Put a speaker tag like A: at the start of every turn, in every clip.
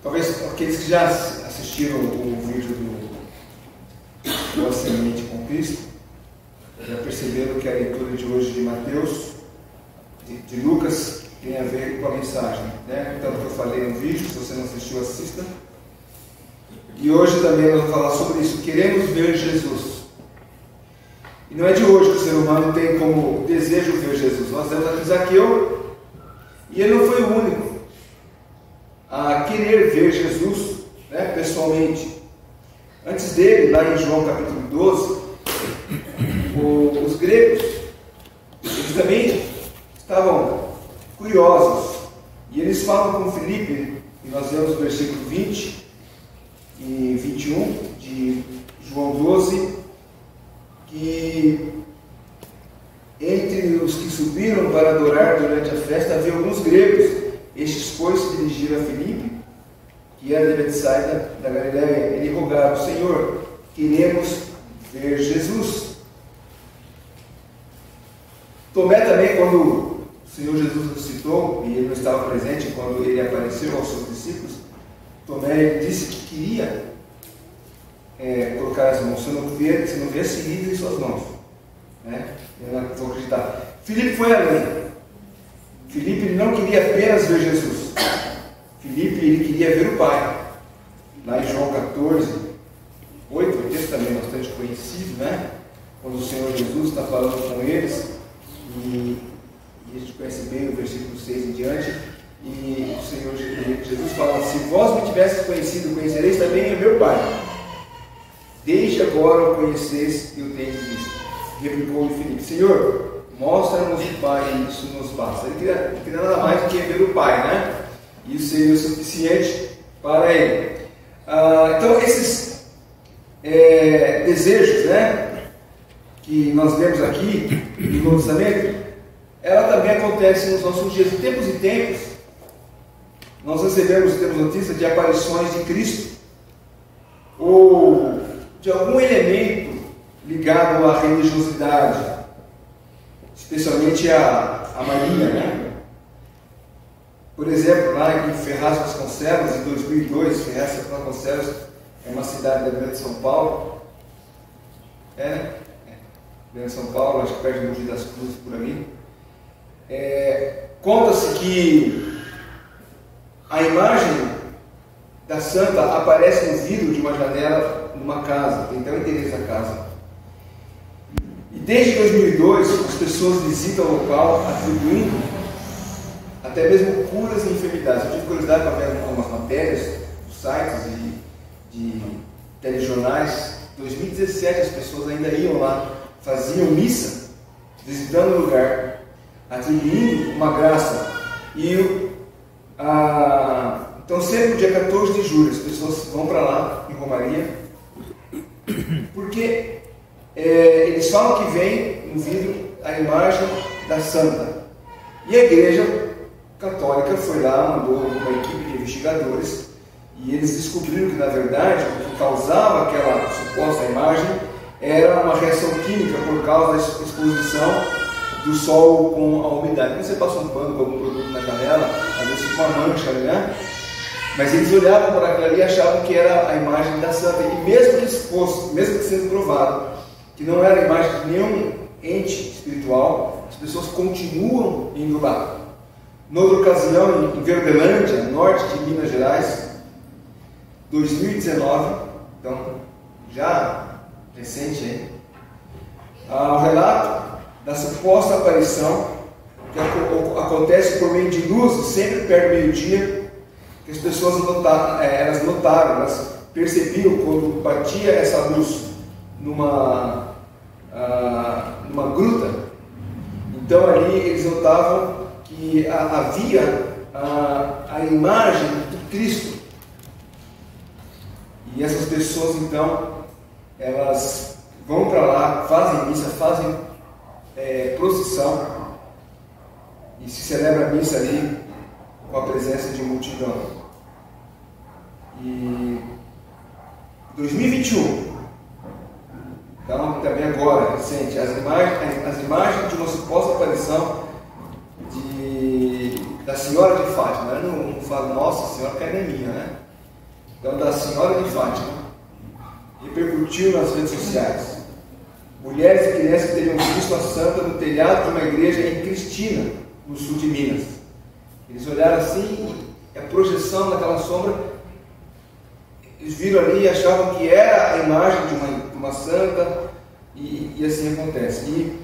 A: Talvez aqueles que já assistiram o vídeo do A Semente com Cristo já perceberam que a leitura de hoje de Mateus, de Lucas, tem a ver com a mensagem, né? Tanto que eu falei no vídeo, se você não assistiu, assista. E hoje também nós vamos falar sobre isso. Queremos ver Jesus. E não é de hoje que o ser humano tem como desejo ver Jesus. Nós temos aqui Zaqueu, e ele não foi o único a querer ver Jesus, né, pessoalmente. Antes dele, lá em João capítulo 12, os gregos, eles também estavam curiosos. E eles falam com Filipe, e nós vemos o versículo 20 e 21 de João 12, que entre os que subiram para adorar durante a festa havia alguns gregos. Estes, pois, se dirigiram a Filipe, que era de Betsaida da Galiléia. Ele rogava: Senhor, queremos ver Jesus. Tomé também, quando o Senhor Jesus ressuscitou, e ele não estava presente quando ele apareceu aos seus discípulos, Tomé disse que queria colocar as mãos. Se não viesse feridas em suas mãos, né? Eu não vou acreditar. Filipe foi além. Filipe não queria apenas ver Jesus. Filipe, ele queria ver o Pai. Lá em João 14, 8, um texto também bastante conhecido, né? Quando o Senhor Jesus está falando com eles, e a gente conhece bem o versículo 6 em diante, e o Senhor Jesus fala: se vós me tivesseis conhecido, conhecereis também o meu Pai. Desde agora o conheceis e o tendes visto. Replicou-lhe Filipe: Senhor, mostra-nos o Pai, e isso nos basta. Ele queria nada mais do que ver o Pai, né? Isso seria o suficiente para ele. Então, esses desejos, né, que nós vemos aqui no Novo Testamento, ela também acontece nos nossos dias. De tempos em tempos, nós temos notícia de aparições de Cristo, ou de algum elemento ligado à religiosidade, especialmente a Maria, né? Por exemplo, lá em Ferraz de Vasconcelos, em 2002, Ferraz de Vasconcelos é uma cidade da Grande São Paulo, Grande São Paulo, acho que perto de Mogi das Cruzes, por ali. Conta-se que a imagem da santa aparece no vidro de uma janela numa casa, tem até o endereço da casa. E desde 2002, as pessoas visitam o local atribuindo até mesmo curas e enfermidades. Eu tive curiosidade para ver algumas matérias dos sites de telejornais. Em 2017 as pessoas ainda iam lá, faziam missa, visitando o lugar, atribuindo uma graça. Então sempre no dia 14 de julho as pessoas vão para lá, em Romaria, porque eles falam que vem no vidro a imagem da santa. E a igreja católica foi lá, mandou uma equipe de investigadores, e eles descobriram que, na verdade, o que causava aquela suposta imagem era uma reação química por causa da exposição do sol com a umidade. Quando você passa um pano com algum produto na janela, às vezes fica uma mancha, né? Mas eles olhavam para aquilo ali e achavam que era a imagem da santa. E mesmo que sendo provado que não era a imagem de nenhum ente espiritual, as pessoas continuam indo lá. Noutra ocasião, em Verdelândia, norte de Minas Gerais, 2019, então já recente, hein? O relato da suposta aparição que acontece por meio de luzes, sempre perto do meio-dia, que as pessoas notaram, elas percebiam quando batia essa luz numa gruta. Então ali eles notavam que havia a imagem do Cristo. E essas pessoas, então, elas vão para lá, fazem missa, fazem procissão, e se celebra a missa ali com a presença de multidão. E 2021, então também agora, recente, as imagens de uma suposta aparição da Senhora de Fátima. Eu não falo Nossa Senhora, que é minha, né? Então, da Senhora de Fátima, repercutiu nas redes sociais. Mulheres e crianças teriam visto a santa no telhado de uma igreja em Cristina, no sul de Minas. Eles olharam assim, e a projeção daquela sombra, eles viram ali e achavam que era a imagem de uma santa, e assim acontece. E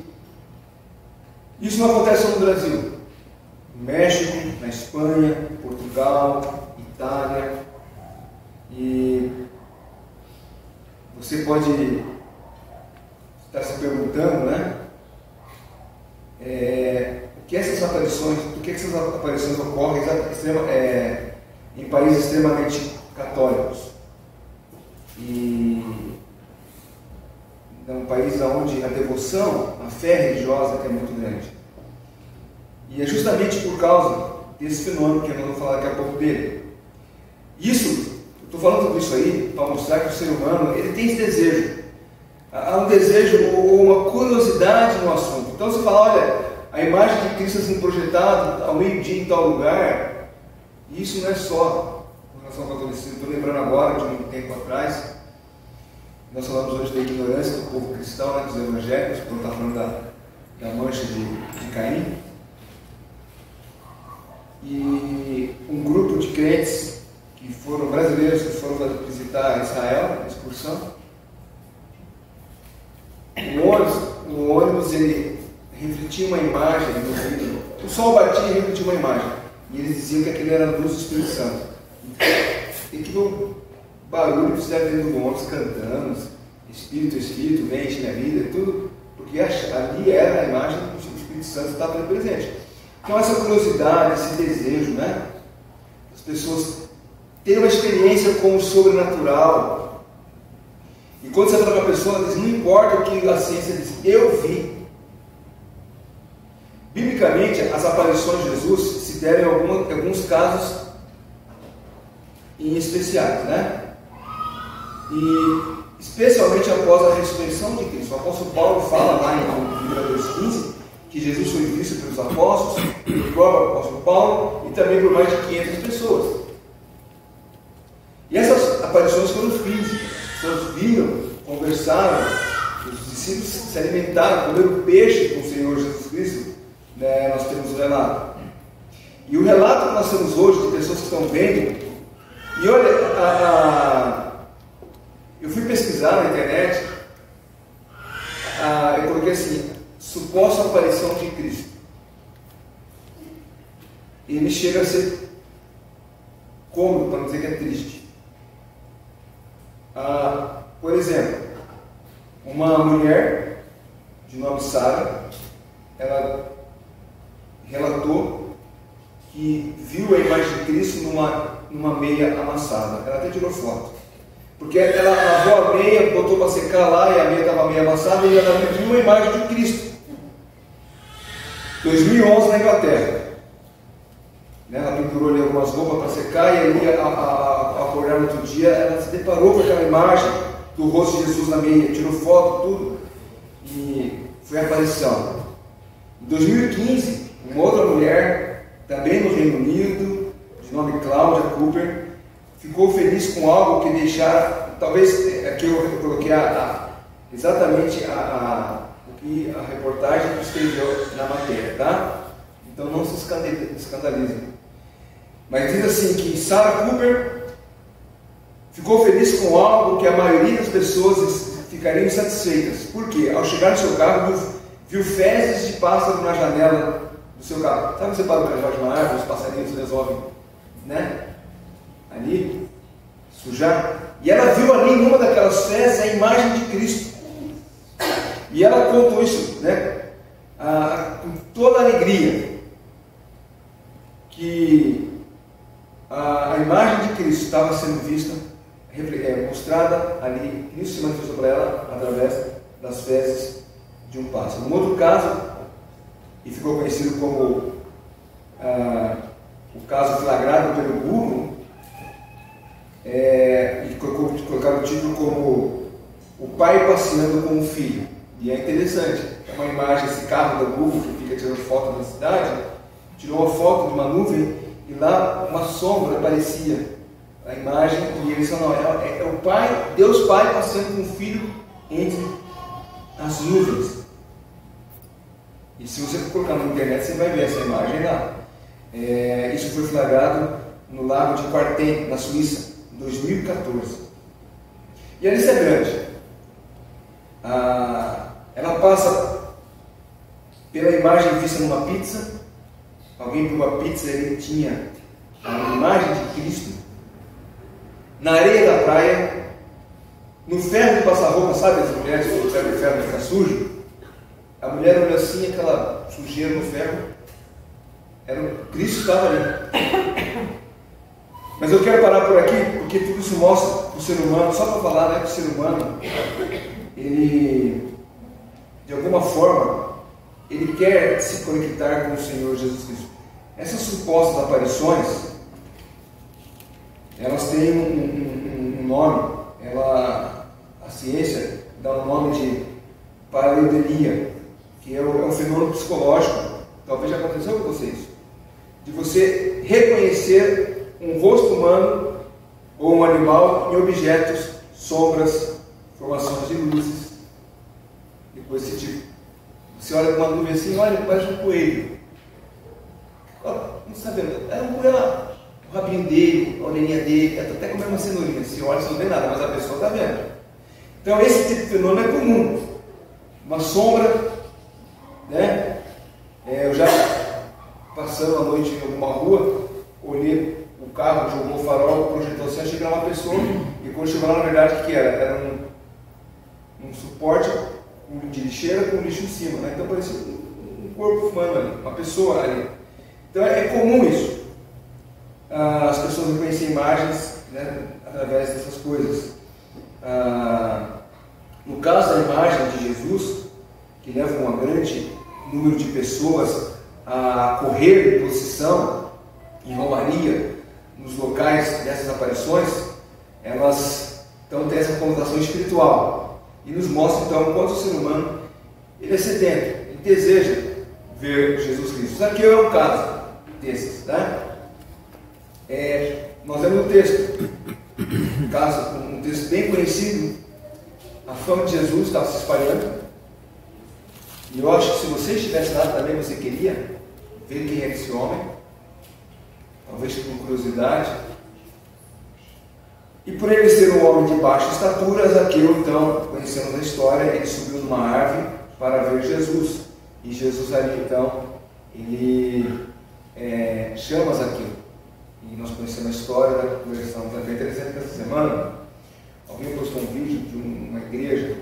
A: isso não acontece só no Brasil. No México, na Espanha, Portugal, Itália. E você pode estar se perguntando, né? Por que essas aparições ocorrem em países extremamente católicos? E é um país onde a devoção, a fé religiosa é muito grande. E é justamente por causa desse fenômeno que eu vou falar daqui a pouco dele. Isso, eu estou falando tudo isso aí para mostrar que o ser humano ele tem esse desejo. Há um desejo ou uma curiosidade no assunto. Então você fala, olha, a imagem de Cristo assim projetada ao meio-dia em tal lugar, e isso não é só com relação ao catolicismo. Estou lembrando agora de um tempo atrás, nós falamos hoje da ignorância do povo cristão, né, dos evangélicos, quando está falando da mancha de Caim. E um grupo de crentes que foram brasileiros, que foram visitar Israel, na excursão, o ônibus ele refletia uma imagem no vidro. O sol batia e refletia uma imagem. E eles diziam que aquele era a luz do Espírito Santo. E que o barulho que fizeram dentro do ônibus cantando, Espírito, vem, enche minha vida, tudo, porque ali era a imagem do Espírito Santo que estava ali presente. Então essa curiosidade, esse desejo, né? As pessoas terem uma experiência com o sobrenatural. E quando você fala para a pessoa, ela diz, não importa o que a ciência diz, eu vi. Biblicamente, as aparições de Jesus se devem em alguns casos em especiais, né? E especialmente após a ressurreição de Cristo. O apóstolo Paulo fala lá em 1 15 que Jesus foi visto pelos apóstolos, pelo próprio apóstolo Paulo e também por mais de 500 pessoas. E essas aparições foram físicas. As pessoas viram, conversaram, os discípulos se alimentaram, comeram peixe com o Senhor Jesus Cristo, né? Nós temos o relato. E o relato que nós temos hoje de pessoas que estão vendo, e olha, eu fui pesquisar na internet, eu coloquei assim, suposta aparição de Cristo. E me chega a ser cômodo, para não dizer que é triste. Por exemplo, uma mulher de nome Sara, ela relatou que viu a imagem de Cristo numa meia amassada. Ela até tirou foto. Porque ela lavou a meia, botou para secar lá e a meia estava meio amassada e ela viu uma imagem de Cristo. 2011 na Inglaterra. Ela pendurou ali algumas roupas para secar e ali, ao acordar no outro dia, ela se deparou com aquela imagem do rosto de Jesus na meia, tirou foto, tudo, e foi a aparição. Em 2015, uma outra mulher, também no Reino Unido, de nome Claudia Cooper, ficou feliz com algo que deixara, talvez aqui eu coloquei exatamente o que a reportagem escreveu na matéria, tá? Então não se escandalizem. Mas diz assim que Sarah Cooper ficou feliz com algo que a maioria das pessoas ficariam insatisfeitas. Por quê? Ao chegar no seu carro, viu fezes de pássaro na janela do seu carro. Sabe, você para o cajado de uma árvore, os passarinhos resolvem, né? Ali, sujar. E ela viu ali em uma daquelas fezes a imagem de Cristo. E ela contou isso, né? Com toda a alegria. Que a imagem de Cristo estava sendo vista, mostrada ali. Cristo se manifestou para ela através das fezes de um pássaro. Um outro caso, e ficou conhecido como o caso flagrado pelo Google, e colocaram o título como o pai passeando com o filho. E é interessante, é uma imagem, esse carro da Google que fica tirando foto da cidade, tirou uma foto de uma nuvem e lá uma sombra aparecia, a imagem, e eles falaram, não, é o Pai, Deus Pai passando com o Filho entre as nuvens. E se você colocar na internet, você vai ver essa imagem lá. Isso foi flagrado no lago de Quartem, na Suíça, em 2014. E a lista é grande. Ela passa pela imagem vista numa pizza. Alguém pegou a pizza e ele tinha a imagem de Cristo. Na areia da praia, no ferro de passar roupa, sabe as mulheres que pegam o ferro e fica sujo? A mulher olhou assim, aquela sujeira no ferro, Cristo estava ali. Mas eu quero parar por aqui, porque tudo isso mostra para o ser humano, só para falar, né, que o ser humano, ele, de alguma forma, ele quer se conectar com o Senhor Jesus Cristo. Essas supostas aparições, elas têm um nome, a ciência dá um nome de pareidolia, que é um fenômeno psicológico, talvez já aconteceu com vocês, de você reconhecer um rosto humano ou um animal em objetos, sombras, formações de luzes e coisa desse tipo. Você olha para uma nuvem assim, olha, parece um coelho. Não está vendo? É um coelho lá. O rabinho dele, a orelhinha dele, até comer uma cenourinha. Se olha, você não vê nada, mas a pessoa está vendo. Então, esse tipo de fenômeno é comum. Uma sombra, né? Eu já, passando a noite em alguma rua, olhei o carro, jogou o farol, projetou assim, achei que era uma pessoa, e quando chegou lá, na verdade, o que era? Era um suporte de lixeira com lixo em cima, né? Então parecia um corpo humano ali, uma pessoa ali. Então é comum isso. As pessoas reconhecem imagens, né, através dessas coisas. No caso da imagem de Jesus, que leva um grande número de pessoas a correr em procissão, em romaria, nos locais dessas aparições, elas então têm essa conotação espiritual e nos mostra então quanto o ser humano ele é sedento, ele deseja ver Jesus Cristo. Zaqueu é um caso desses, né? Nós lemos um texto, um texto bem conhecido, a fama de Jesus estava se espalhando, e eu acho que se você estivesse lá também, você queria ver quem é esse homem, talvez por curiosidade. E por ele ser um homem de baixa estatura, Zaqueu, então, conhecemos a história, ele subiu numa árvore para ver Jesus. E Jesus ali, então, ele chama Zaqueu. E nós conhecemos a história da conversão. Também interessante que essa semana, alguém postou um vídeo de uma igreja,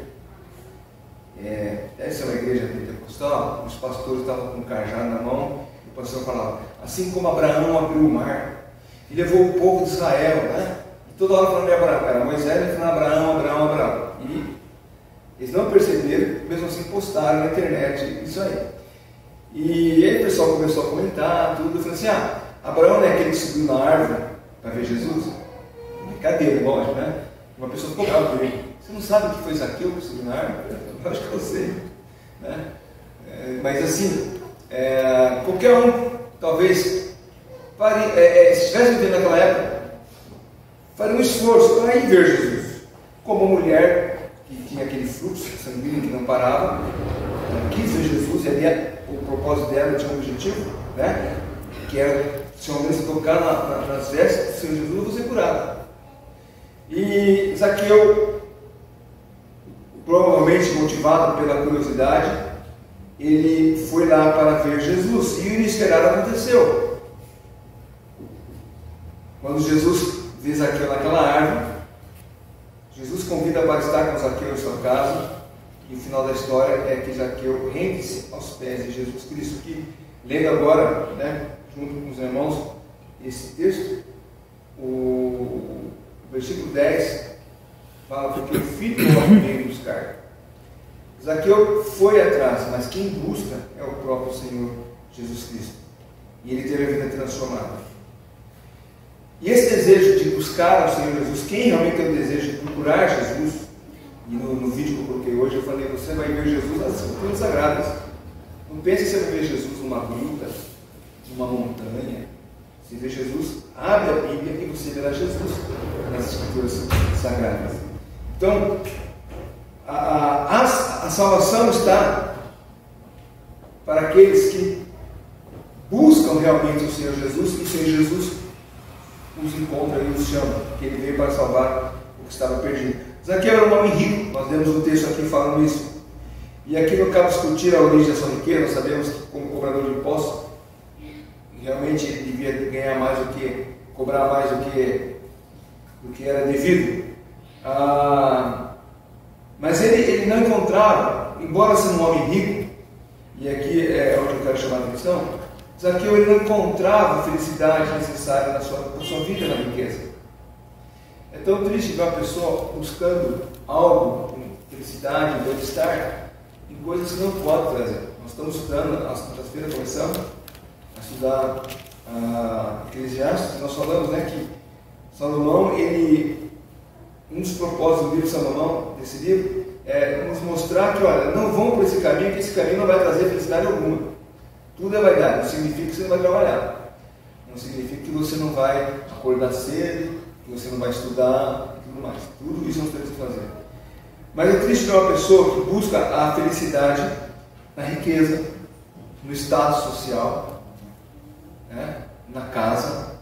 A: deve ser uma igreja pentecostal, os pastores estavam com um cajado na mão, e o pastor falava, assim como Abraão abriu o mar, e levou o povo de Israel, né? E toda hora falando de Abraão, era Moisés, ele falando Abraão. E eles não perceberam, mesmo assim postaram na internet isso aí. E aí o pessoal começou a comentar, tudo, eu falei assim, Abraão não é aquele que subiu na árvore para ver Jesus? Brincadeira, lógico, né? Uma pessoa ficou brava com ele. Você não sabe o que foi Zaqueu que subiu na árvore? Eu acho que eu sei, né? Mas assim, qualquer um, talvez, se estivesse vivendo naquela época, faria um esforço para ir ver Jesus. Como uma mulher que tinha aquele fluxo sanguíneo que não parava, ela quis ver Jesus, e ali o propósito dela tinha um objetivo, né? Que era, se uma mulher se tocar nas vestes do Senhor Jesus, eu vou ser curado. E Zaqueu, provavelmente motivado pela curiosidade, ele foi lá para ver Jesus, e o inesperado aconteceu. Quando Jesus vê Zaqueu naquela árvore, Jesus convida para estar com Zaqueu em sua casa, e o final da história é que Zaqueu rende-se aos pés de Jesus Cristo, que, lendo agora, né, junto com os irmãos, esse texto, o versículo 10 fala, porque o Filho do Homem veio buscar. Zaqueu foi atrás, mas quem busca é o próprio Senhor Jesus Cristo, e ele teve a vida transformada. E esse desejo de buscar ao Senhor Jesus, quem realmente tem o desejo de procurar Jesus, e no vídeo que eu coloquei hoje, eu falei, você vai ver Jesus nas Escrituras Sagradas. Não pense que você vai ver Jesus numa gruta, numa montanha. Você vê Jesus, abre a Bíblia e você verá Jesus nas Escrituras Sagradas. Então, a salvação está para aqueles que buscam realmente o Senhor Jesus, e o Senhor Jesus os encontra e os chama, que Ele veio para salvar o que estava perdido. Zaqueu era um homem rico, nós lemos o texto aqui falando isso. E aqui não cabe discutir a origem da sua riqueza, nós sabemos que como cobrador de impostos, realmente ele devia ganhar mais do que, cobrar mais do que era devido. Mas ele não encontrava, embora sendo um homem rico, e aqui é onde eu quero chamar a atenção, Zaqueu ele não encontrava a felicidade necessária na sua vida na riqueza. É tão triste ver uma pessoa buscando algo, com felicidade, bem-estar, em coisas que não pode trazer. Nós estamos estudando, na quinta-feira começamos a estudar Eclesiastes, nós falamos, né, que Salomão, um dos propósitos do livro de Salomão, desse livro, é nos mostrar que, olha, não vão por esse caminho, que esse caminho não vai trazer felicidade alguma. Tudo é vaidade, não significa que você não vai trabalhar, não significa que você não vai acordar cedo, que você não vai estudar e tudo mais. Tudo isso nós temos que fazer. Mas é triste ver uma pessoa que busca a felicidade na riqueza, no status social, né? Na casa,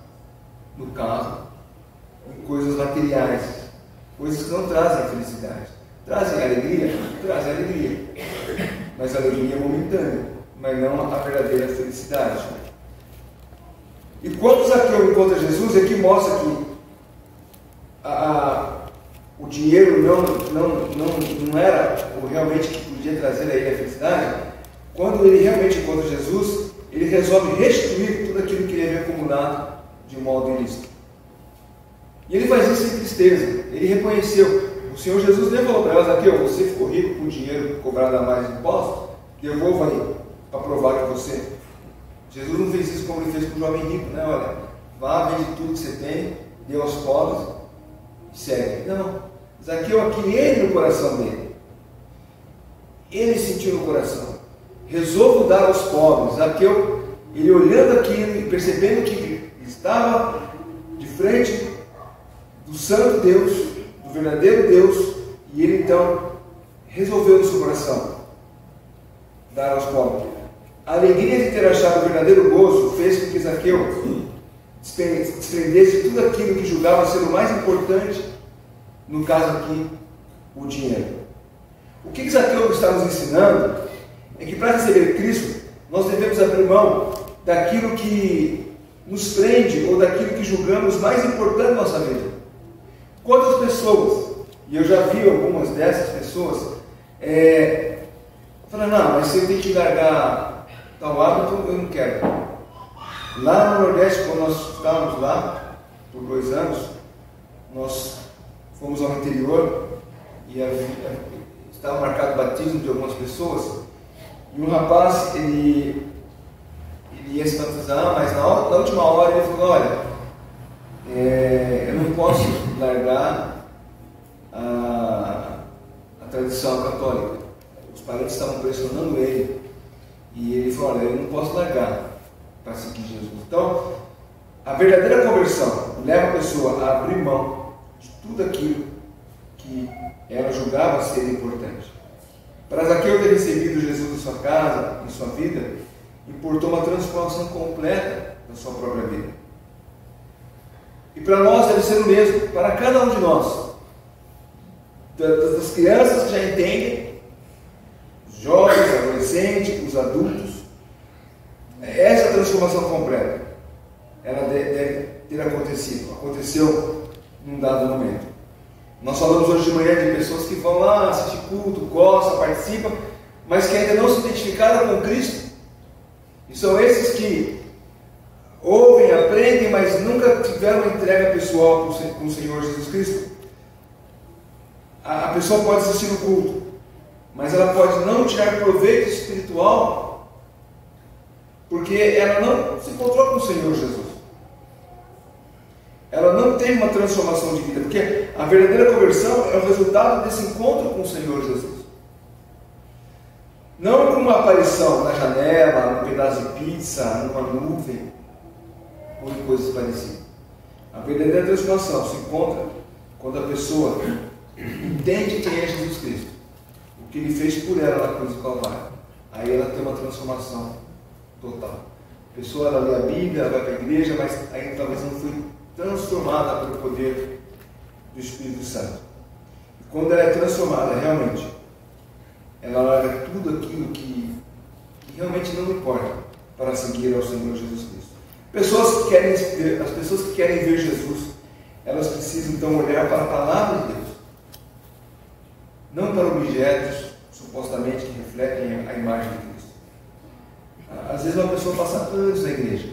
A: no carro, em coisas materiais, coisas que não trazem felicidade. Trazem alegria? Trazem alegria, mas a alegria é momentânea, mas não a verdadeira felicidade. E quando Zaqueu encontra Jesus, aqui mostra que o dinheiro não era o realmente que podia trazer a ele a felicidade. Quando ele realmente encontra Jesus, ele resolve restituir tudo aquilo que ele havia acumulado de modo ilícito. E ele faz isso sem tristeza. Ele reconheceu. O Senhor Jesus nem falou para ela: Zaqueu, você ficou rico com o dinheiro cobrado a mais de impostos? Devolva aí, para provar que você. Jesus não fez isso como ele fez com o jovem rico, né? Olha, vá, vende tudo que você tem, dê aos pobres e segue. Não. Zaqueu aqui, ele no coração dele. Ele sentiu no coração. Resolvo dar aos pobres. Zaqueu, ele olhando aquilo e percebendo que estava de frente do santo Deus, do verdadeiro Deus, e ele então resolveu no seu coração dar aos pobres. A alegria de ter achado o verdadeiro gozo fez com que Zaqueu desprendesse tudo aquilo que julgava ser o mais importante, no caso aqui, o dinheiro. O que Zaqueu está nos ensinando é que para receber Cristo, nós devemos abrir mão daquilo que nos prende ou daquilo que julgamos mais importante na nossa vida. Quantas pessoas, e eu já vi algumas dessas pessoas, falando: não, mas você tem que largar tal hábito, eu não quero. Lá no Nordeste, quando nós estávamos lá por 2 anos, nós fomos ao interior e estava marcado o batismo de algumas pessoas, e um rapaz, ele ia se batizar, mas na última hora ele falou: olha, eu não posso largar a tradição católica. Os parentes estavam pressionando ele, e ele falou: olha, eu não posso largar para seguir Jesus. Então, a verdadeira conversão leva a pessoa a abrir mão de tudo aquilo que ela julgava ser importante. Para Zaqueu ter recebido Jesus em sua casa, em sua vida, importou uma transformação completa da sua própria vida. E para nós deve ser o mesmo, para cada um de nós, das crianças que já entendem, os jovens, adolescentes, os adultos. Essa transformação completa, ela deve ter acontecido. Aconteceu num dado momento. Nós falamos hoje de manhã de pessoas que vão lá assistir culto, gostam, participam, mas que ainda não se identificaram com Cristo. E são esses que ouvem, aprendem, mas nunca tiveram uma entrega pessoal com o Senhor Jesus Cristo. A pessoa pode assistir o culto, mas ela pode não tirar proveito espiritual, porque ela não se encontrou com o Senhor Jesus. Ela não tem uma transformação de vida, porque a verdadeira conversão é o resultado desse encontro com o Senhor Jesus. Não com uma aparição na janela, num pedaço de pizza, numa nuvem. ou em coisas parecidas. A verdadeira transformação se encontra quando a pessoa entende quem é Jesus Cristo, o que Ele fez por ela na cruz do Calvário. Aí ela tem uma transformação total. A pessoa ela lê a Bíblia, ela vai para a igreja, mas ainda talvez não foi transformada pelo poder do Espírito Santo. E quando ela é transformada realmente, ela larga tudo aquilo que realmente não importa para seguir ao Senhor Jesus Cristo. As pessoas que querem ver Jesus, elas precisam então olhar para a palavra de Deus, não para objetos supostamente que refletem a imagem de Cristo. Às vezes uma pessoa passa anos na igreja,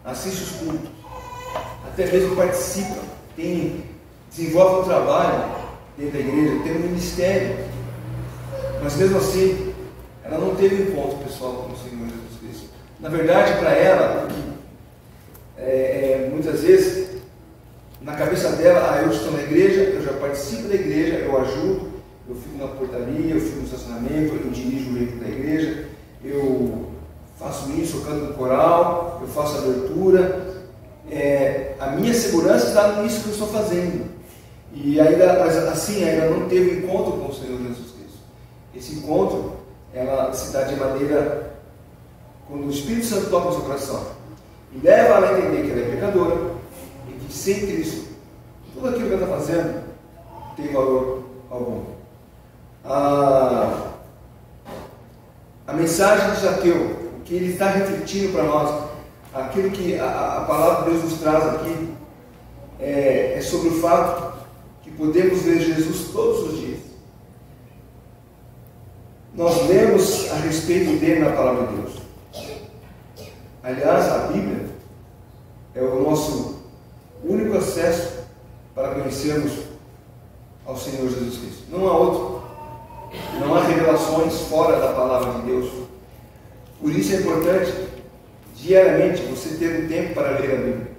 A: assiste os cultos, até mesmo participa, desenvolve um trabalho dentro da igreja, tem um ministério, mas mesmo assim ela não teve encontro pessoal com o Senhor Jesus Cristo. Na verdade, para ela, muitas vezes, na cabeça dela, eu estou na igreja, eu já participo da igreja, eu ajudo, eu fico na portaria, eu fico no estacionamento, eu dirijo o veículo da igreja, eu faço isso, eu canto no coral, eu faço a abertura. A minha segurança está nisso que eu estou fazendo. E ainda, mas assim, ainda não teve encontro com o Senhor Jesus Cristo. Esse encontro, ela se dá de maneira quando o Espírito Santo toca no seu coração e leva ela a entender que ela é pecadora e que sem Cristo tudo aquilo que ela está fazendo tem valor algum. A mensagem de Zaqueu, o que ele está refletindo para nós, aquilo que a palavra de Deus nos traz aqui, é sobre o fato que podemos ver Jesus todos os dias. Nós lemos a respeito dele na palavra de Deus. Aliás, a Bíblia é o nosso único acesso para conhecermos ao Senhor Jesus Cristo. Não há outro. Não há revelações fora da palavra de Deus. Por isso é importante, diariamente, você ter um tempo para ler a Bíblia.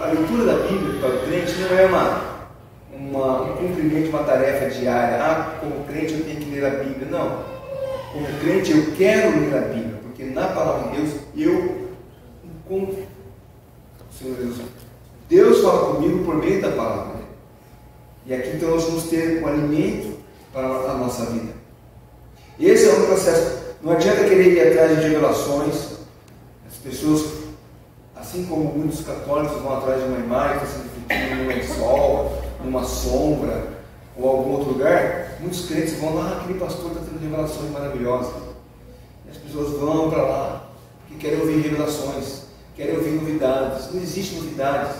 A: A leitura da Bíblia para o crente não é um cumprimento, uma tarefa diária. Como crente eu tenho que ler a Bíblia. Não. Como crente eu quero ler a Bíblia, porque na palavra de Deus eu encontro o Senhor Jesus. Deus fala comigo por meio da palavra. E aqui então nós vamos ter um alimento para a nossa vida. Esse é o processo. Não adianta querer ir atrás de revelações. As pessoas, assim como muitos católicos vão atrás de uma imagem que está sendo refletida num lençol, numa sombra ou algum outro lugar, muitos crentes vão lá, aquele pastor está tendo revelações maravilhosas. E as pessoas vão para lá, porque querem ouvir revelações, querem ouvir novidades. Não existe novidades.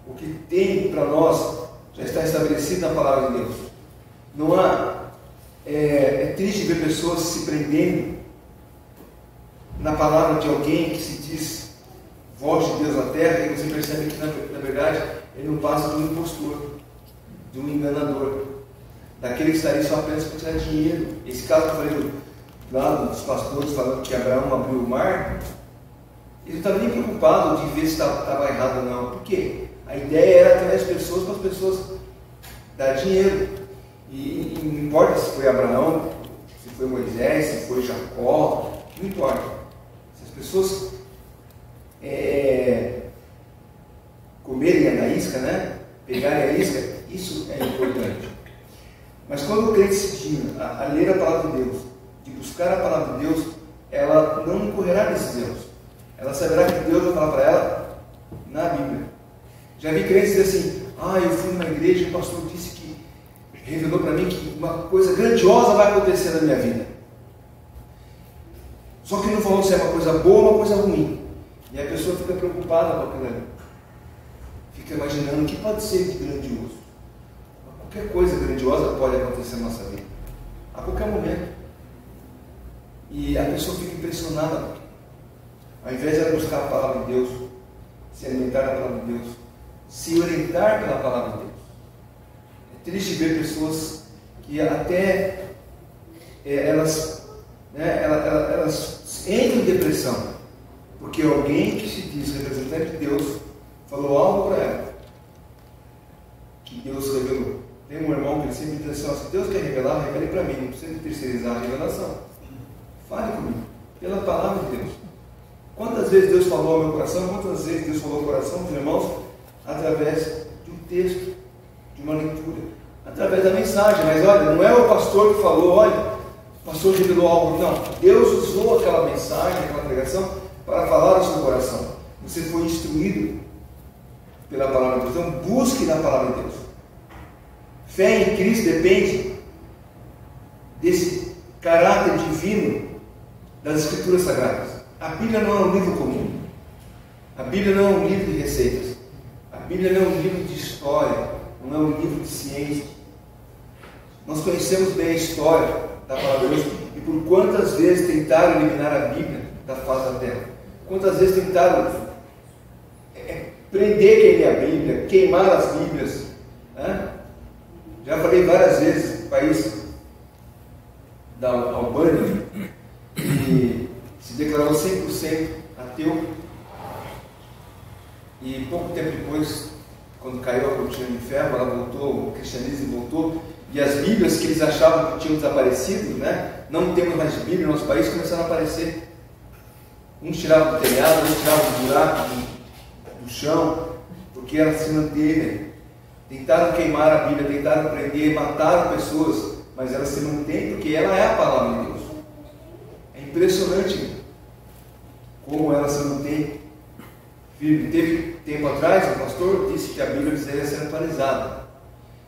A: O que tem para nós já está estabelecido na palavra de Deus. Não há. É triste ver pessoas se prendendo na palavra de alguém que se diz voz de Deus na terra, e você percebe que na verdade ele não passa de um impostor, de um enganador, daquele que estaria só apenas para tirar dinheiro. Esse caso que eu falei lá dos pastores falando que Abraão abriu o mar, ele não estava nem preocupado de ver se estava errado ou não. Por quê? A ideia era atrair as pessoas para as pessoas dar dinheiro. E não importa se foi Abraão, se foi Moisés, se foi Jacó, não importa. Se as pessoas comerem a isca, né? Pegarem a isca, isso é importante. Mas quando o crente se dispõe a ler a palavra de Deus, de buscar a palavra de Deus, ela não correrá desses erros. Ela saberá que Deus vai falar para ela na Bíblia. Já vi crentes dizer assim: eu fui numa igreja e o pastor disse que revelou para mim que uma coisa grandiosa vai acontecer na minha vida. Só que não falou se é uma coisa boa ou uma coisa ruim. E a pessoa fica preocupada com aquilo ali. Fica imaginando o que pode ser de grandioso. Qualquer coisa grandiosa pode acontecer na nossa vida, a qualquer momento. E a pessoa fica impressionada. Ao invés de ela buscar a palavra de Deus, se alimentar da palavra de Deus, se orientar pela palavra de Deus. É triste ver pessoas que até elas entram em depressão, porque alguém que se diz representante de Deus falou algo para ela, que Deus revelou. Tem um irmão que ele sempre diz assim: se Deus quer revelar, revele para mim, não precisa terceirizar a revelação. Fale comigo, pela palavra de Deus. Quantas vezes Deus falou ao meu coração, quantas vezes Deus falou ao coração dos irmãos, através de um texto, de uma leitura, através da mensagem. Mas olha, não é o pastor que falou, olha, o pastor revelou algo, não. Deus usou aquela mensagem, aquela pregação, para falar ao seu coração. Você foi instruído pela palavra de Deus, então busque na palavra de Deus. Fé em Cristo depende desse caráter divino das Escrituras Sagradas. A Bíblia não é um livro comum. A Bíblia não é um livro de receitas. A Bíblia não é um livro de história. Não é um livro de ciência. Nós conhecemos bem a história da palavra de Deus. E por quantas vezes tentaram eliminar a Bíblia da face da terra? Quantas vezes tentaram prender quem lê a Bíblia, queimar as Bíblias? Já falei várias vezes, o país da Albânia, que se declarou 100% ateu, e pouco tempo depois, quando caiu a cortina do inferno, ela voltou, o cristianismo voltou, e as Bíblias que eles achavam que tinham desaparecido, não temos mais Bíblia no nosso país, começaram a aparecer. Uns tiravam do telhado, outros tiravam do buraco do chão, porque elas se mantêm. Tentaram queimar a Bíblia, tentaram prender, mataram pessoas, mas ela se mantém porque ela é a palavra de Deus. É impressionante como ela se mantém firme. Teve tempo atrás, o pastor disse que a Bíblia precisaria ser atualizada.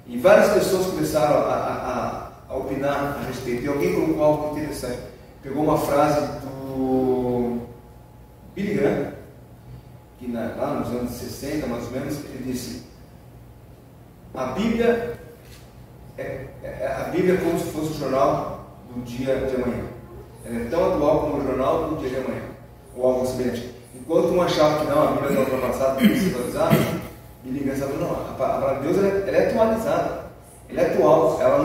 A: E várias pessoas começaram a opinar a respeito. E alguém colocou algo interessante. Pegou uma frase do Billy Graham, que lá nos anos 60, mais ou menos, ele disse: a Bíblia é como se fosse o jornal do dia de amanhã. Ela é tão atual como o jornal do dia de amanhã, ou algo semelhante. Enquanto um achava que não, a Bíblia está ultrapassada, tem que ser atualizada, Billy Graham falou: não, a palavra de Deus ela é atualizada, ela é atual, ela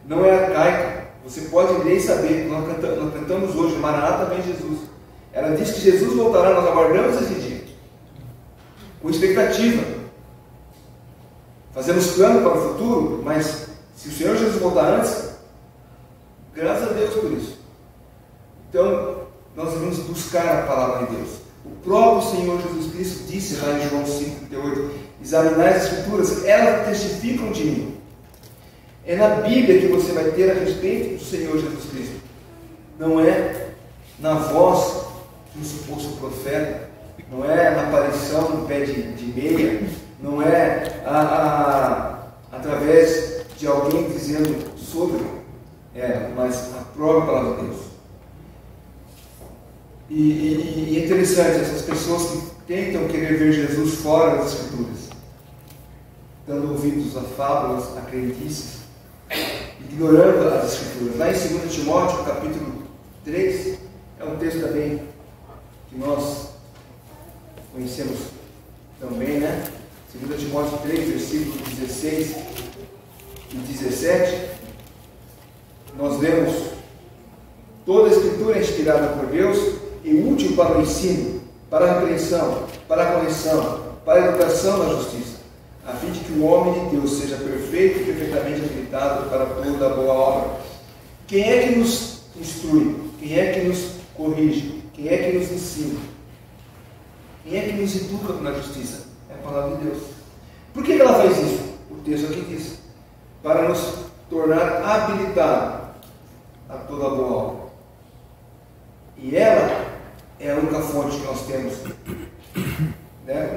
A: não é arcaica. Você pode ler e saber. Nós cantamos hoje, Maranata vem Jesus. Ela diz que Jesus voltará, nós aguardamos esse dia, com expectativa. Fazemos plano para o futuro, mas se o Senhor Jesus voltar antes, graças a Deus por isso. Então, nós devemos buscar a palavra de Deus. O próprio Senhor Jesus Cristo disse lá em João 5,38: examinai as Escrituras, elas testificam de mim. É na Bíblia que você vai ter a respeito do Senhor Jesus Cristo. Não é na voz de um suposto profeta, não é na aparição no pé de meia, não é através de alguém dizendo sobre ela, mas a própria palavra de Deus. E é interessante, essas pessoas que tentam querer ver Jesus fora das Escrituras, dando ouvidos a fábulas, a crendices, ignorando as Escrituras. Lá em 2 Timóteo, capítulo 3, é um texto também que nós conhecemos também, 2 Timóteo 3, versículos 16 e 17, nós lemos: toda a Escritura é inspirada por Deus e útil para o ensino, para a repreensão, para a correção, para a educação na justiça, a fim de que o homem de Deus seja perfeito e perfeitamente habilitado para toda boa obra. Quem é que nos instrui? Quem é que nos corrige? Quem é que nos ensina? Quem é que nos educa na justiça? É a palavra de Deus. Por que ela faz isso? O texto aqui diz: para nos tornar habilitados a toda boa obra. E ela é a única fonte que nós temos.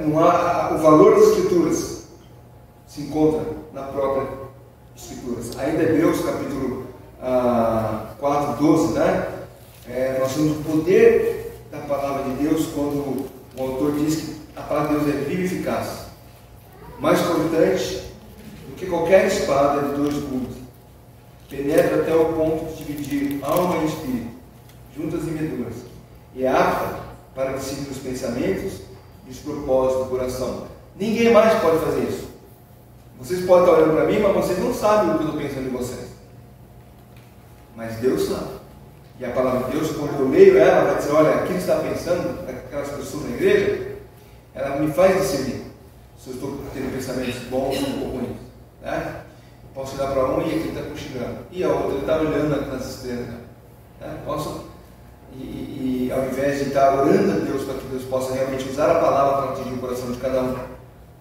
A: Não há, o valor das Escrituras se encontra na própria Escrituras. Ainda Hebreus capítulo 4, 12, nós temos o poder da palavra de Deus, quando o autor diz que a palavra de Deus é viva e eficaz, mais cortante do que qualquer espada de 2 gumes, penetra até o ponto de dividir alma e espírito, juntas e medulas, e é apta para discernir os pensamentos e os propósitos do coração. Ninguém mais pode fazer isso. Vocês podem estar olhando para mim, mas vocês não sabem o que eu estou pensando em vocês. Mas Deus sabe. E a palavra de Deus, quando eu leio ela, vai dizer: olha, aquilo que está pensando, aquelas pessoas na igreja, ela me faz discernir se eu estou tendo pensamentos bons ou ruins. Posso olhar para um e aquele está cochilando, e a outra está olhando nas estrelas. Posso e ao invés de estar orando a Deus para que Deus possa realmente usar a palavra para atingir o coração de cada um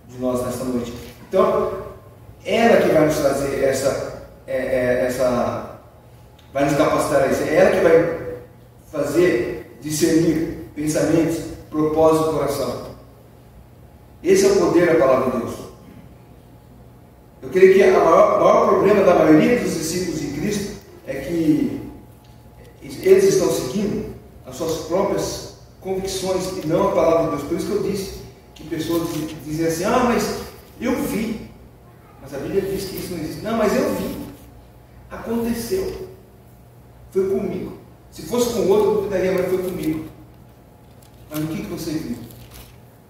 A: de nós nesta noite. Então, ela que vai nos trazer vai nos capacitar a isso. É ela que vai fazer discernir pensamentos, propósitos do coração. Esse é o poder da palavra de Deus. Eu creio que o maior problema da maioria dos discípulos de Cristo é que eles estão seguindo as suas próprias convicções e não a palavra de Deus. Por isso que eu disse que pessoas dizem assim: ah, mas eu vi. Mas a Bíblia diz que isso não existe. Não, mas eu vi. Aconteceu. Foi comigo. Se fosse com outro, eu duvidaria, mas foi comigo. Mas o que você viu?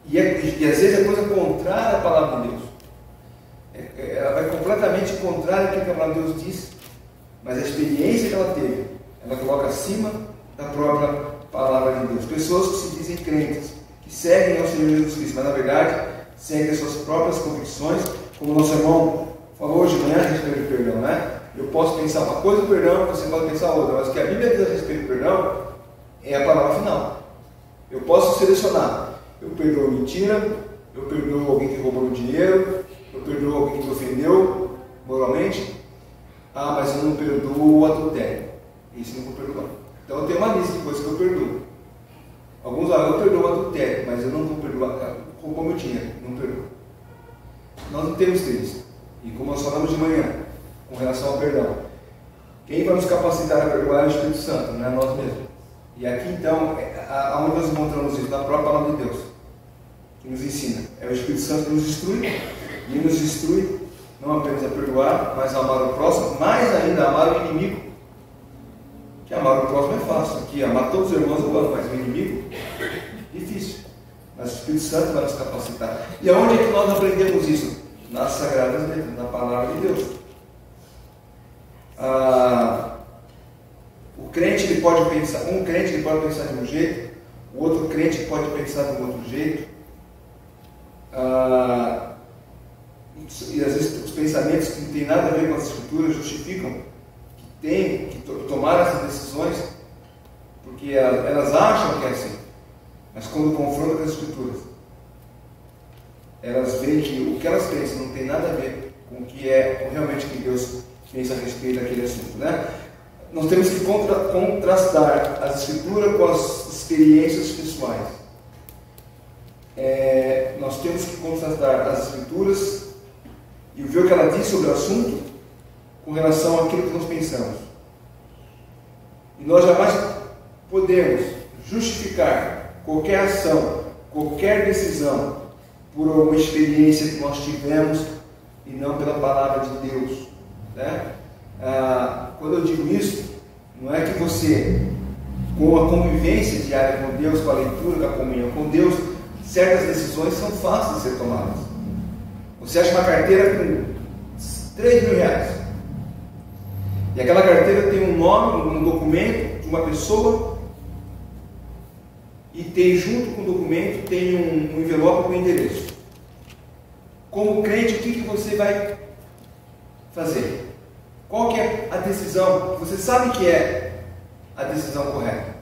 A: E às vezes é coisa contrária à palavra de Deus. Ela vai completamente contrária àquilo que a palavra de Deus diz. Mas a experiência que ela teve, ela coloca acima da própria palavra de Deus. Pessoas que se dizem crentes, que seguem ao Senhor Jesus Cristo, mas na verdade seguem as suas próprias convicções, como o nosso irmão falou hoje de manhã a respeito do perdão, né? Eu posso pensar uma coisa do perdão, você pode pensar outra, mas o que a Bíblia diz a respeito do perdão é a palavra final. Eu posso selecionar: eu perdoo mentira, eu perdoo alguém que roubou meu dinheiro, eu perdoo alguém que me ofendeu moralmente. Ah, mas eu não perdoo o adultério. Isso eu não vou perdoar. Então eu tenho uma lista de coisas que eu perdoo. Alguns eu perdoo o adultério, mas eu não vou perdoar. Roubou meu dinheiro, não perdoo. Nós não temos isso. E como nós falamos de manhã, com relação ao perdão, quem vai nos capacitar a perdoar é o Espírito Santo, não é nós mesmos. E aqui então, aonde nós encontramos isso? Na própria palavra de Deus, que nos ensina. É o Espírito Santo que nos instrui, e nos instrui não apenas a perdoar, mas a amar o próximo, mais ainda a amar o inimigo. Que amar o próximo é fácil, que amar todos os irmãos eu amo, mas o inimigo, difícil. Mas o Espírito Santo vai nos capacitar. E aonde é que nós aprendemos isso? Nas Sagradas Letras, na palavra de Deus. O crente ele pode pensar, um crente ele pode pensar de um jeito, o outro crente pode pensar de um outro jeito. E às vezes os pensamentos que não têm nada a ver com as Escrituras justificam que tem que tomar essas decisões, porque elas acham que é assim, mas quando confrontam com as Escrituras, elas veem que o que elas pensam não tem nada a ver com o que é realmente que Deus pensa a respeito daquele assunto, né? Nós temos que contrastar as Escrituras com as experiências pessoais. Nós temos que contrastar as Escrituras e ver o que ela diz sobre o assunto com relação àquilo que nós pensamos. E nós jamais podemos justificar qualquer ação, qualquer decisão por uma experiência que nós tivemos e não pela palavra de Deus, né? Quando eu digo isso, não é que você, com a convivência diária com Deus, com a leitura, com a comunhão com Deus, certas decisões são fáceis de ser tomadas. Você acha uma carteira com 3 mil reais, e aquela carteira tem um nome, um documento de uma pessoa, e tem junto com o documento tem um envelope com endereço. Como crente, o que você vai fazer? Qual que é a decisão? Você sabe que é a decisão correta?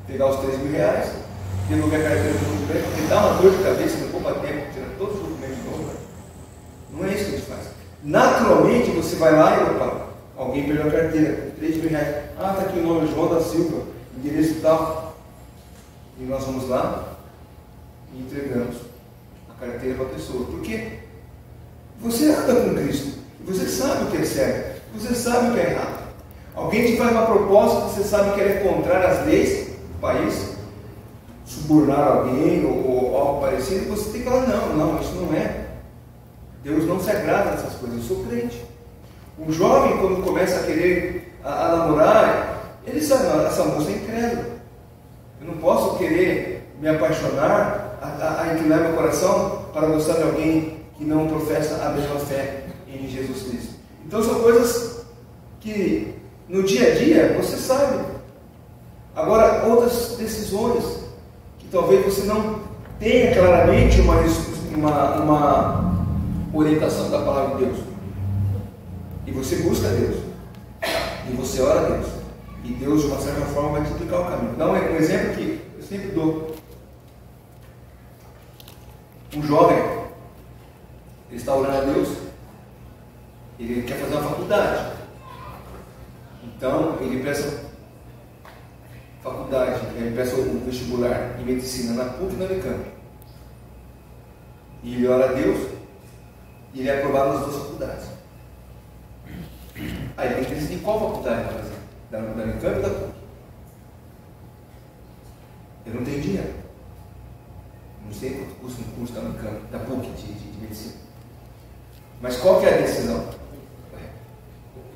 A: Pegar os 3 mil reais, devolver a carteira do documento, porque dá uma dor de cabeça, não poupa tempo, tirar todos os documentos de novo. Não é isso que a gente faz. Naturalmente você vai lá e opa, alguém perdeu a carteira, 3 mil reais. Ah, está aqui o nome, João da Silva, endereço tal. E nós vamos lá e entregamos a carteira para a pessoa. Porque você anda com Cristo. Você sabe o que é certo, você sabe o que é errado. Alguém te faz uma proposta, você sabe que ela é contrária às leis do país, subornar alguém ou algo parecido, você tem que falar: não, isso não é. Deus não se agrada dessas coisas, eu sou crente. Um jovem, quando começa a querer a namorar, ele sabe: essa moça é incrédula. Eu não posso querer me apaixonar, a inclinar meu coração para gostar de alguém que não professa a mesma fé em Jesus Cristo. Então são coisas que no dia a dia você sabe. Agora, outras decisões que talvez você não tenha claramente uma orientação da palavra de Deus, e você busca Deus, e você ora a Deus, e Deus, de uma certa forma, vai te explicar o caminho. Então, é um exemplo que eu sempre dou. Um jovem, ele está orando a Deus, ele quer fazer uma faculdade. Então, ele presta faculdade, ele presta o vestibular em medicina na PUC e na Unicamp. E ele ora a Deus e ele é aprovado nas duas faculdades. Aí ele tem que decidir qual faculdade vai fazer, da Unicamp ou da PUC. Eu não tenho dinheiro. Não sei quanto custa um curso da Unicamp, da PUC de medicina. Mas qual que é a decisão?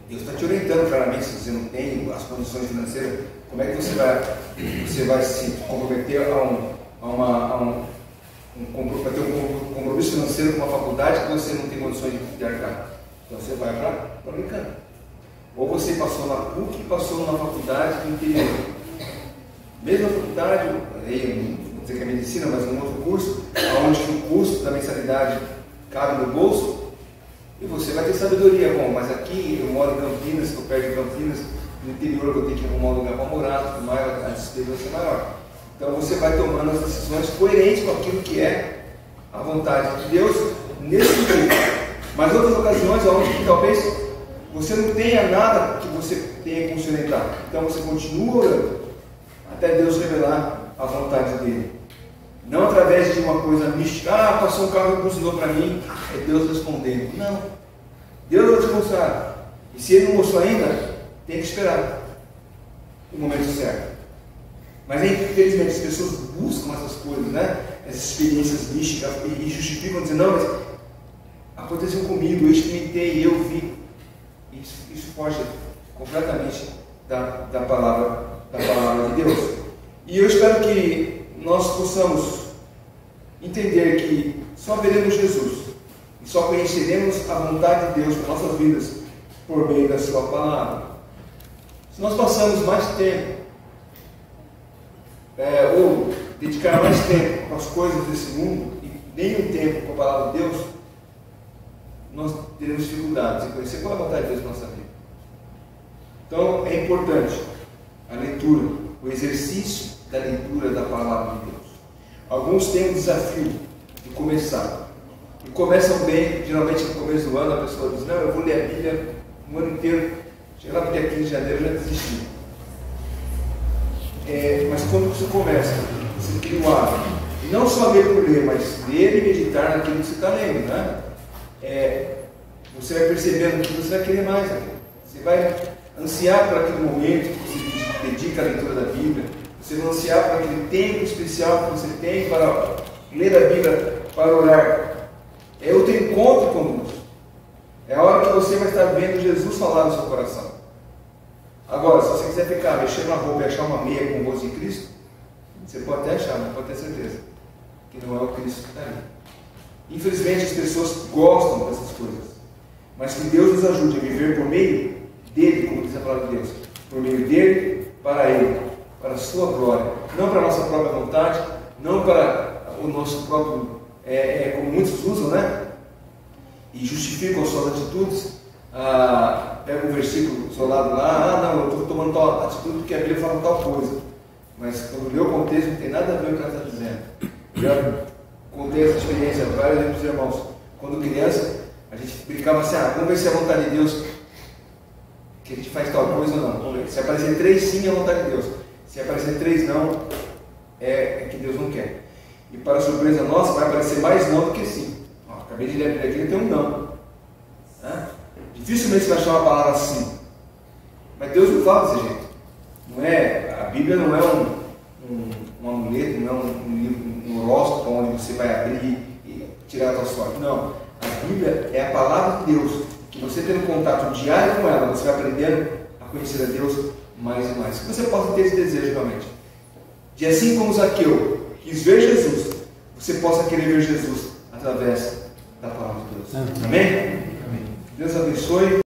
A: Deus está te orientando claramente. Se você não tem as condições financeiras, como é que você vai se comprometer a ter um compromisso financeiro com uma faculdade que você não tem condições de arcar? Então você vai para a Unicamp. Ou você passou na PUC e passou numa faculdade do interior. Mesma faculdade, não dizer que é medicina, mas um outro curso, onde o custo da mensalidade cabe no bolso, e você vai ter sabedoria. Bom, mas aqui eu moro em Campinas, estou perto de Campinas, no interior eu vou ter que arrumar um lugar para morar, a despesa vai ser maior. Então você vai tomando as decisões coerentes com aquilo que é a vontade de Deus nesse sentido. Mas outras ocasiões onde talvez você não tenha nada que você tenha que se orientar. Então você continua orando até Deus revelar a vontade dele. Não através de uma coisa mística, passou um carro e buzinou para mim, é Deus respondendo. Não. Deus vai te mostrar. E se ele não mostrou ainda, tem que esperar o momento certo. Mas infelizmente as pessoas buscam essas coisas, né? Essas experiências místicas e justificam dizendo, não, mas aconteceu comigo, eu experimentei, eu vi. Isso foge completamente da palavra de Deus. E eu espero que nós possamos entender que só veremos Jesus e só conheceremos a vontade de Deus para nossas vidas por meio da sua palavra. Se nós passamos mais tempo ou dedicar mais tempo às coisas desse mundo e nenhum tempo com a palavra de Deus, nós teremos dificuldades em conhecer qual é a vontade de Deus para a nossa vida. Então é importante a leitura, o exercício da leitura da palavra de Deus. Alguns têm o desafio de começar. E começam bem, geralmente no começo do ano a pessoa diz, não, eu vou ler a Bíblia um ano inteiro. Chega lá no dia 15 de janeiro já desisti. Mas quando você começa, você cria o hábito. E não só ler por ler, mas ler e meditar naquilo que você está lendo, né? Você vai percebendo que você vai querer mais. Você vai ansiar por aquele momento que você dedica à leitura da Bíblia. Você vai ansiar por aquele tempo especial que você tem para ler a Bíblia, para orar. É o teu encontro com Deus. É a hora que você vai estar vendo Jesus falar no seu coração. Agora, se você quiser ficar mexendo na roupa e achar uma meia com o rosto de Cristo, você pode até achar, mas pode ter certeza que não é o Cristo que está ali. Infelizmente as pessoas gostam dessas coisas, mas que Deus nos ajude a viver por meio dele, como diz a palavra de Deus, por meio dele, para ele, para a sua glória, não para a nossa própria vontade, não para o nosso próprio, como muitos usam, né? E justificam suas atitudes. Pega um versículo isolado lá, não, eu estou tomando tal atitude porque a Bíblia fala tal coisa, mas quando lê o contexto não tem nada a ver com o que ela está dizendo. Já contei essa experiência várias vezes, irmãos. Quando criança, a gente brincava assim, vamos ver se é a vontade de Deus que a gente faz tal coisa ou não. Vamos ver. Se aparecer 3 sim, é a vontade de Deus. Se aparecer 3 não, é que Deus não quer. E para surpresa nossa, vai aparecer mais não do que sim. Acabei de ler a Bíblia aqui, tem um não. Dificilmente você vai achar uma palavra assim. Mas Deus não fala desse jeito. A Bíblia não é um amuleto, não é um horóscopo onde você vai abrir e tirar a tua sorte. Não. A Bíblia é a palavra de Deus, que você tendo contato diário com ela, você vai aprendendo a conhecer a Deus mais e mais. Que você possa ter esse desejo realmente. De assim como Zaqueu quis ver Jesus, você possa querer ver Jesus através da palavra de Deus. Amém? Amém. Deus abençoe.